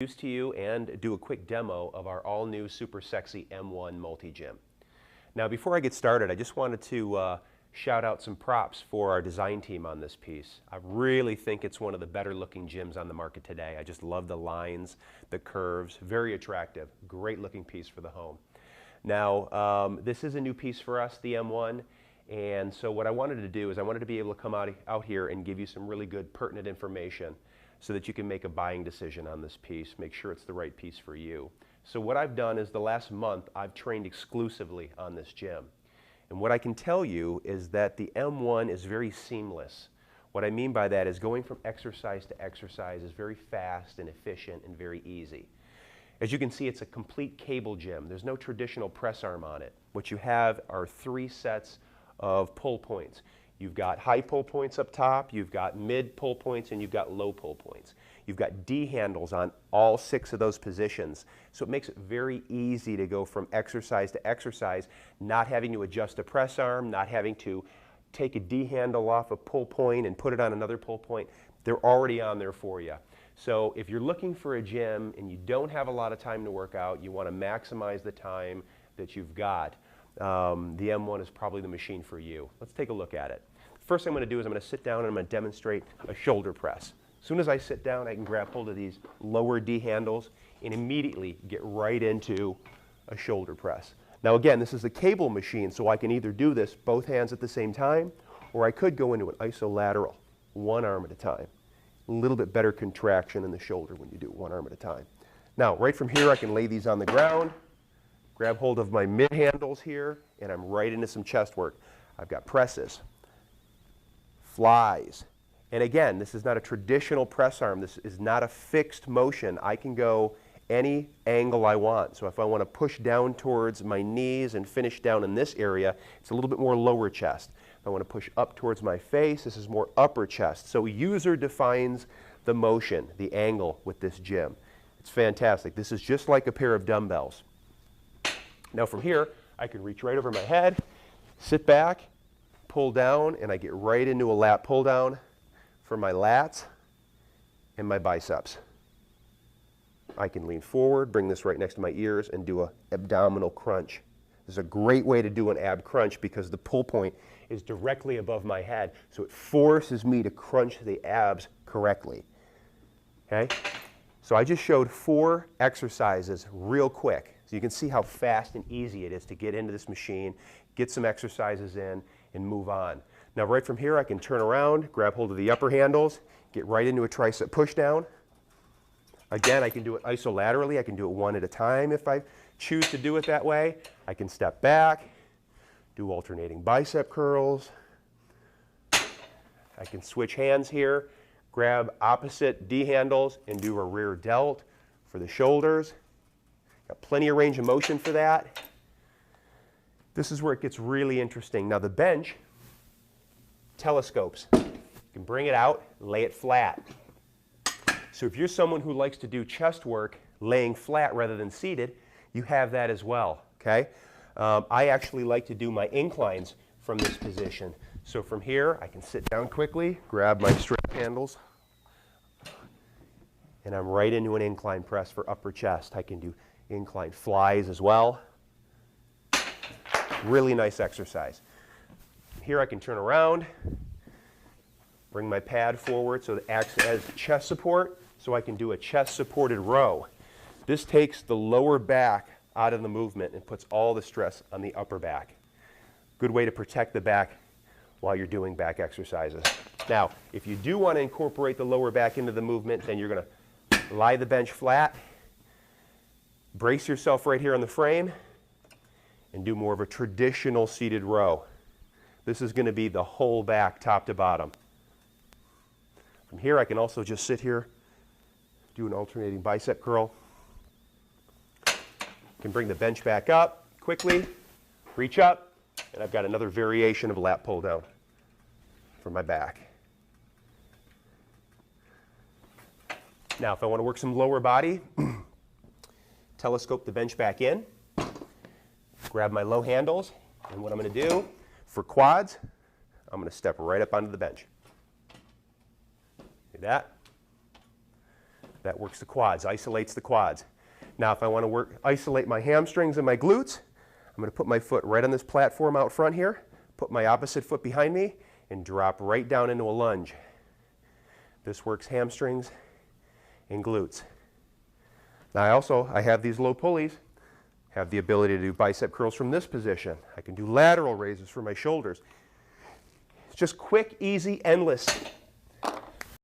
introduce to you and do a quick demo of our all-new super sexy M1 multi-gym. Now before I get started, I just wanted to shout out some props for our design team on this piece. I really think it's one of the better looking gyms on the market today. I just love the lines, the curves, very attractive, great looking piece for the home. Now this is a new piece for us, the M1, and so what I wanted to do is I wanted to be able to come out here and give you some really good pertinent information so that you can make a buying decision on this piece, make sure it's the right piece for you. So what I've done is the last month I've trained exclusively on this gym. And what I can tell you is that the M1 is very seamless. What I mean by that is going from exercise to exercise is very fast and efficient and very easy. As you can see, it's a complete cable gym. There's no traditional press arm on it. What you have are 3 sets of pull points. You've got high pull points up top, you've got mid pull points, and you've got low pull points. You've got D handles on all 6 of those positions. So it makes it very easy to go from exercise to exercise, not having to adjust a press arm, not having to take a D handle off a pull point and put it on another pull point. They're already on there for you. So if you're looking for a gym and you don't have a lot of time to work out, you want to maximize the time that you've got, the M1 is probably the machine for you. Let's take a look at it. First thing I'm going to do is I'm going to sit down and I'm going to demonstrate a shoulder press. As soon as I sit down, I can grab hold of these lower D handles and immediately get right into a shoulder press. Now again, this is a cable machine, so I can either do this both hands at the same time, or I could go into an isolateral, one arm at a time. A little bit better contraction in the shoulder when you do one arm at a time. Now, right from here, I can lay these on the ground, grab hold of my mid handles here, and I'm right into some chest work. I've got presses, flies. And again, this is not a traditional press arm. This is not a fixed motion. I can go any angle I want. So if I want to push down towards my knees and finish down in this area, it's a little bit more lower chest. If I want to push up towards my face, this is more upper chest. So user defines the motion, the angle with this gym. It's fantastic. This is just like a pair of dumbbells. Now from here, I can reach right over my head, sit back, pull down, and I get right into a lat pull down for my lats and my biceps. I can lean forward, bring this right next to my ears, and do an abdominal crunch. This is a great way to do an ab crunch because the pull point is directly above my head, so it forces me to crunch the abs correctly. Okay? So I just showed 4 exercises real quick. So you can see how fast and easy it is to get into this machine, get some exercises in, and move on. Now right from here I can turn around, grab hold of the upper handles, get right into a tricep push down. Again, I can do it isolaterally. I can do it one at a time if I choose to do it that way. I can step back, do alternating bicep curls. I can switch hands here, grab opposite D handles and do a rear delt for the shoulders. Got plenty of range of motion for that. This is where it gets really interesting. Now the bench telescopes. You can bring it out, lay it flat. So if you're someone who likes to do chest work laying flat rather than seated, you have that as well, okay? I actually like to do my inclines from this position. So from here, I can sit down quickly, grab my strap handles, and I'm right into an incline press for upper chest. I can do incline flies as well. Really nice exercise. Here I can turn around, bring my pad forward so it acts as chest support, so I can do a chest supported row. This takes the lower back out of the movement and puts all the stress on the upper back. Good way to protect the back while you're doing back exercises. Now, if you do want to incorporate the lower back into the movement, then you're going to lie the bench flat, brace yourself right here on the frame, and do more of a traditional seated row. This is going to be the whole back, top to bottom. From here, I can also just sit here, do an alternating bicep curl. Can bring the bench back up quickly, reach up, and I've got another variation of a lat pull down for my back. Now, if I want to work some lower body, telescope the bench back in, grab my low handles, and what I'm going to do for quads, I'm going to step right up onto the bench. Do that. That works the quads, isolates the quads. Now if I want to isolate my hamstrings and my glutes, I'm going to put my foot right on this platform out front here, put my opposite foot behind me, and drop right down into a lunge. This works hamstrings and glutes. Now I have these low pulleys, have the ability to do bicep curls from this position. I can do lateral raises for my shoulders. It's just quick, easy, endless